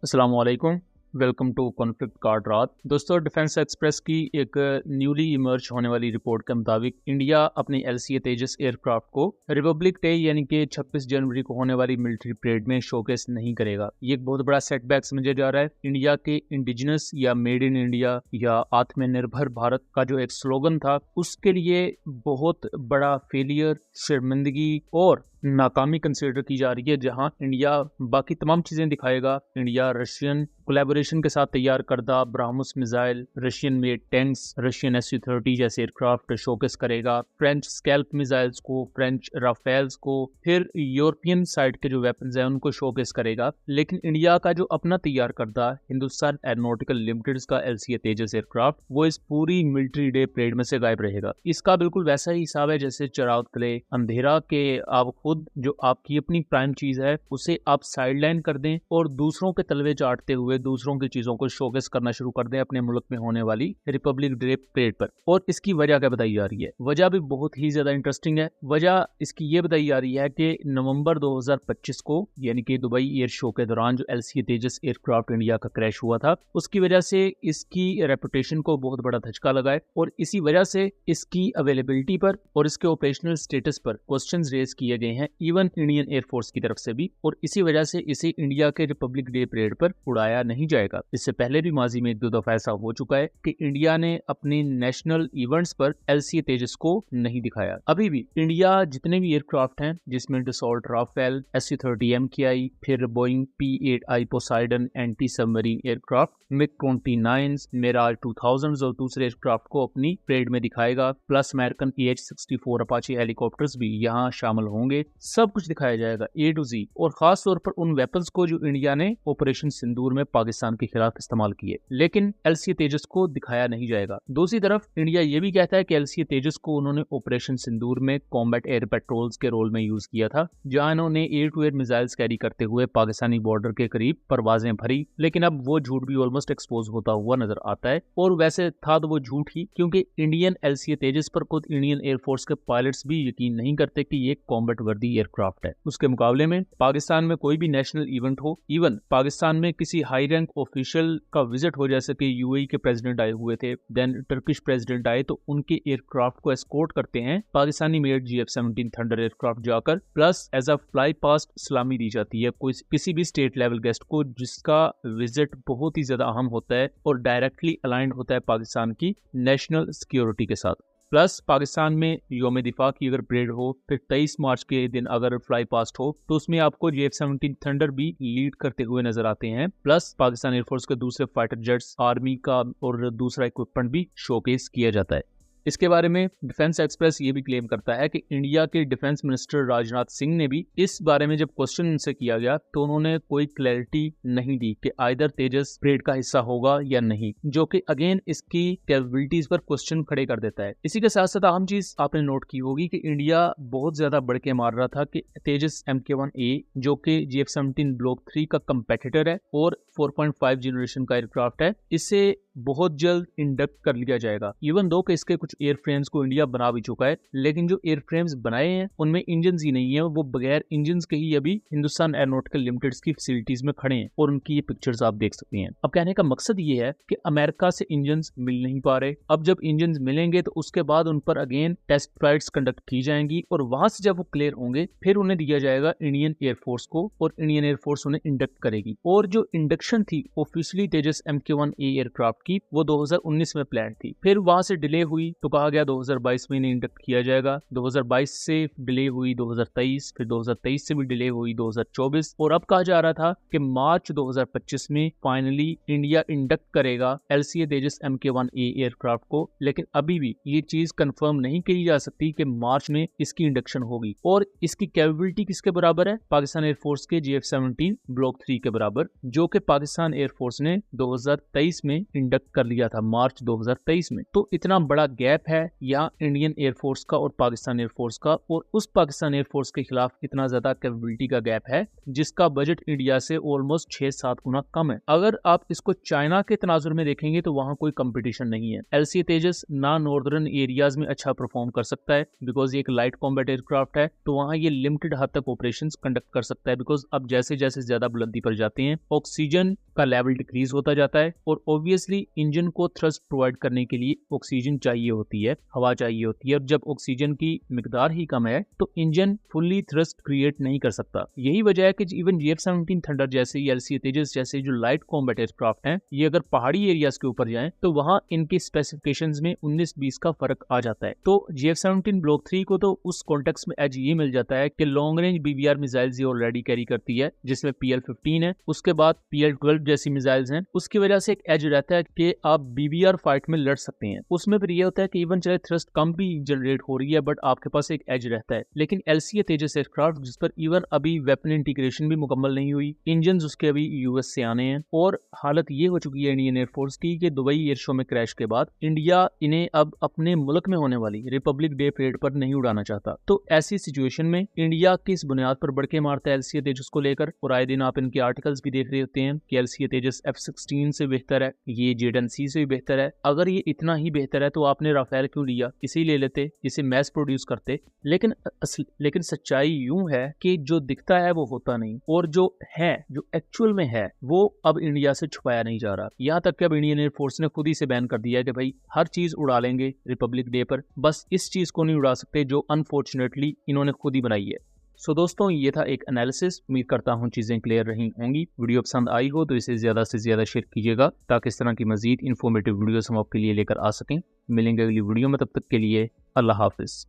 अस्सलाम वालेकुम। Welcome to conflict card रात। दोस्तों, डिफेंस एक्सप्रेस की एक न्यूली इमर्ज होने वाली रिपोर्ट के मुताबिक इंडिया अपनी LCA तेजस एयरक्राफ्ट को रिपब्लिक डे यानी कि 26 जनवरी को होने वाली मिलिट्री परेड में शोकेस नहीं करेगा। ये एक बहुत बड़ा सेटबैक समझा जा रहा है। इंडिया के इंडिजिनस या मेड इन इंडिया या आत्मनिर्भर भारत का जो एक स्लोगन था, उसके लिए बहुत बड़ा फेलियर, शर्मिंदगी और नाकामी कंसिडर की जा रही है। जहां इंडिया बाकी तमाम चीजें दिखाएगा, इंडिया रशियन कोलैबोरेशन के साथ तैयार करदा BrahMos missile, Russian made tanks, Russian SU-30 जैसे एयरक्राफ्ट शोकेस करेगा, फ्रेंच स्कैल्प मिसाइल्स को, फ्रेंच राफेल्स को, फिर यूरोपियन साइड के जो वेपन्स हैं उनको शोकेस करेगा। लेकिन इंडिया का जो अपना तैयार करदा हिंदुस्तान एरोनॉटिकल लिमिटेड का LCA तेजस एयरक्राफ्ट, वो इस पूरी मिलिट्री डे परेड में से गायब रहेगा। इसका बिल्कुल वैसा ही हिसाब है जैसे चिराग तले अंधेरा के आप खुद जो आपकी अपनी प्राइम चीज है उसे आप साइडलाइन कर दें और दूसरों के तलवे चाटते हुए दूसरों की चीजों को शोकेस करना शुरू कर दें अपने मुल्क में होने वाली रिपब्लिक डे परेड पर। और इसकी वजह क्या बताई जा रही है? वजह भी बहुत ही ज्यादा इंटरेस्टिंग है। वजह इसकी ये बताई जा रही है कि नवंबर 2025 को यानी कि दुबई एयर शो के दौरान जो LCA तेजस एयरक्राफ्ट इंडिया का क्रैश हुआ था, उसकी वजह से इसकी रेपुटेशन को बहुत बड़ा धचका लगा है और इसी वजह से इसकी अवेलेबिलिटी पर और इसके ऑपरेशनल स्टेटस पर क्वेश्चंस रेज किए गए हैं इवन इंडियन एयरफोर्स की तरफ से भी। और इसी वजह से इसे इंडिया के रिपब्लिक डे परेड पर उड़ाया नहीं जाएगा। इससे पहले भी माजी में एक दो दफा ऐसा हो चुका है कि इंडिया ने अपने नेशनल इवेंट्स पर LCA तेजस को नहीं दिखाया। अभी भी इंडिया जितने भी एयरक्राफ्ट हैं, जिसमें डसॉल्ट राफेल, SU-30 MKI, फिर Boeing P-8I Poseidon anti submarine aircraft, MiG-29, Mirage 2000 और दूसरे एयरक्राफ्ट को अपनी परेड में दिखाएगा। Plus American AH-64 Apache helicopters भी यहाँ शामिल होंगे। सब कुछ दिखाया जाएगा A to Z, और खास तौर पर उन वेपन्स को जो इंडिया ने ऑपरेशन सिंदूर में पाकिस्तान के खिलाफ इस्तेमाल किए, लेकिन LCA तेजस को दिखाया नहीं जाएगा। दूसरी तरफ इंडिया ये भी कहता है कि LCA तेजस को उन्होंने ऑपरेशन सिंदूर में कॉम्बैट एयर पेट्रोल्स के रोल में यूज किया था, जहां इन्होंने air to air missiles carry करते हुए पाकिस्तानी बॉर्डर के करीब परवाजें भरी। लेकिन अब वो झूठ भी ऑलमोस्ट एक्सपोज होता हुआ नजर आता है, और वैसे था तो वो झूठ ही, क्योंकि इंडियन LCA तेजस पर खुद इंडियन एयरफोर्स के पायलट्स भी यकीन नहीं करते कि ये कॉम्बैट वर्दी एयरक्राफ्ट है। उसके मुकाबले में पाकिस्तान में कोई भी नेशनल इवेंट हो, इवन पाकिस्तान में किसी हाई रैंक ऑफिशियल का विजिट हो, जैसे कि UAE के प्रेसिडेंट आए हुए थे, देन टर्किश प्रेसिडेंट आए, तो उनके एयरक्राफ्ट को एस्कॉर्ट करते हैं Pakistani made GF-17 thunder aircraft जाकर, plus as a fly past सलामी दी जाती है कोई किसी भी स्टेट लेवल गेस्ट को जिसका विजिट बहुत ही ज्यादा अहम होता है और डायरेक्टली अलाइंड होता है पाकिस्तान की नेशनल सिक्योरिटी के साथ। प्लस पाकिस्तान में यौम दिफा की अगर परेड हो, फिर 23 मार्च के दिन अगर फ्लाई पास्ट हो, तो उसमें आपको GF-17 थंडर भी लीड करते हुए नजर आते हैं। प्लस पाकिस्तान एयरफोर्स के दूसरे फाइटर जेट्स, आर्मी का और दूसरा इक्विपमेंट भी शोकेस किया जाता है। इसके बारे में डिफेंस एक्सप्रेस ये भी क्लेम करता है कि इंडिया के डिफेंस मिनिस्टर राजनाथ सिंह ने भी इस बारे में जब क्वेश्चन उनसे किया गया तो उन्होंने कोई क्लैरिटी नहीं दी कि आइदर तेजस परेड का हिस्सा होगा या नहीं, जो कि अगेन इसकी कैपेबिलिटीज पर क्वेश्चन खड़े कर देता है। इसी के साथ साथ अहम चीज आपने नोट की होगी कि इंडिया बहुत ज्यादा बढ़ के मार रहा था कि तेजस MK-1A, जो कि GF-17 ब्लॉक 3 का कंपेटिटर है और 4.5 जनरेशन का एयरक्राफ्ट है, इसे बहुत जल्द इंडक्ट कर लिया जाएगा। इवन दो कि इसके कुछ एयरफ्रेम्स को इंडिया बना भी चुका है, लेकिन जो एयरफ्रेम्स बनाए हैं उनमें इंजन ही नहीं है, वो बगैर इंजन के ही अभी हिंदुस्तान एरोनॉटिकल लिमिटेड की फैसिलिटीज में खड़े हैं, और उनकी ये पिक्चर्स आप देख सकते हैं। अब कहने का मकसद ये है कि अमेरिका से इंजन मिल नहीं पा रहे। अब जब इंजन मिलेंगे तो उसके बाद उन पर अगेन टेस्ट फ्लाइट्स कंडक्ट की जाएंगी, और वहां से जब वो क्लियर होंगे फिर उन्हें दिया जाएगा इंडियन एयरफोर्स को, और इंडियन एयरफोर्स उन्हें इंडक्ट करेगी। और जो इंडक्शन थी ऑफिशियली तेजस MK-1A एयरक्राफ्ट की, वो 2019 में प्लान थी, फिर वहां से डिले हुई तो कहा गया 2022 में इन्हें इंडक्ट किया जाएगा। 2022 से डिले हुई 2023, फिर 2023 से भी डिले हुई 2024, और अब कहा जा रहा था कि मार्च 2025 में फाइनली इंडिया इंडक्ट करेगा LCA तेजस MK-1A एयरक्राफ्ट को। लेकिन अभी भी ये चीज कंफर्म नहीं की जा सकती कि मार्च में इसकी इंडक्शन होगी। और इसकी कैपेबिलिटी किसके बराबर है? पाकिस्तान एयरफोर्स के GF-17 ब्लॉक 3 के बराबर, जो कि पाकिस्तान एयरफोर्स ने 2023 में इंडक्ट कर लिया था, मार्च 2023 में। तो इतना बड़ा गैप है यहाँ इंडियन एयरफोर्स का और पाकिस्तान एयरफोर्स का, और उस पाकिस्तान एयरफोर्स के खिलाफ इतना ज्यादा कैपेबिलिटी का गैप है जिसका बजट इंडिया से ऑलमोस्ट 6-7 गुना कम है। अगर आप इसको चाइना के तनाजुर में देखेंगे तो वहां कोई कंपटीशन नहीं है। LCA तेजस ना नॉर्दर्न एरियाज में अच्छा परफॉर्म कर सकता है बिकॉज ये एक लाइट कॉम्बैट एयरक्राफ्ट है, तो वहां ये लिमिटेड हद तक ऑपरेशंस कंडक्ट कर सकता है, बिकॉज अब जैसे जैसे ज्यादा बुलंदी पर जाते हैं ऑक्सीजन का लेवल डिक्रीज होता जाता है और ऑब्वियसली इंजन को थ्रस्ट प्रोवाइड करने के लिए ऑक्सीजन चाहिए होती है, हवा चाहिए होती है, और जब ऑक्सीजन की मिकदार ही कम है तो इंजन फुल्ली थ्रस्ट क्रिएट नहीं कर सकता। यही वजह है कि इवन GF-17 थंडर जैसे LCA तेजस जैसे जो लाइट कॉम्बैट एयरक्राफ्ट हैं, ये अगर पहाड़ी एरियाज के ऊपर जाएं तो वहां इनके स्पेसिफिकेशंस में 19-20 का फर्क आ जाता है। तो GF-17 ब्लॉक 3 को तो उस कॉन्टेक्स्ट में एज ये मिल जाता है कि लॉन्ग रेंज BVR मिसाइल्स ये ऑलरेडी कैरी करती है, जिसमें PL-15 है, उसके बाद PL-12 जैसी मिसाइल्स हैं। उसकी वजह से एक एज रहता है कि आप BVR फाइट में लड़ सकते हैं। उसमें फिर ये होता है कि इवन चाहे थ्रस्ट कम भी जनरेट हो रही है बट आपके पास एक एज रहता है। लेकिन LCA तेजस एयरक्राफ्ट जिस पर इवन अभी वेपन इंटीग्रेशन भी मुकम्मल नहीं हुई, इंजन उसके अभी US से आने हैं, और हालत ये हो चुकी है इंडियन एयरफोर्स की कि दुबई एयर शो में क्रैश के बाद इंडिया इन्हें अब अपने मुल्क में होने वाली रिपब्लिक डे परेड पर नहीं उड़ाना चाहता। तो ऐसी सिचुएशन में इंडिया किस बुनियाद पर बढ़ के मारता है LCA तेजस को लेकर, और आए दिन आप इनके आर्टिकल्स भी देख रहे होते हैं कि LCA तेजस F-16 से बेहतर है, ये JN-C से भी बेहतर है। अगर ये इतना ही बेहतर है तो आपने राफेल क्यों लिया, इसी ले लेते, इसे मैस प्रोड्यूस करते। लेकिन सच्चाई यूं है कि जो दिखता है वो होता नहीं, और जो है, जो एक्चुअल में है, वो अब इंडिया से छुपाया नहीं जा रहा। यहाँ तक कि अब इंडियन एयरफोर्स ने खुद ही से बैन कर दिया है कि भाई हर चीज उड़ा लेंगे रिपब्लिक डे पर, बस इस चीज को नहीं उड़ा सकते जो अनफॉर्चुनेटली इन्होंने खुद ही बनाई है। सो दोस्तों, ये था एक एनालिसिस। उम्मीद करता हूँ चीजें क्लियर रही होंगी। वीडियो पसंद आई हो तो इसे ज्यादा से ज्यादा शेयर कीजिएगा ताकि इस तरह की मजीद इन्फॉर्मेटिव वीडियोस हम आपके लिए लेकर आ सकें। मिलेंगे अगली वीडियो में, तब तक के लिए अल्लाह हाफिज।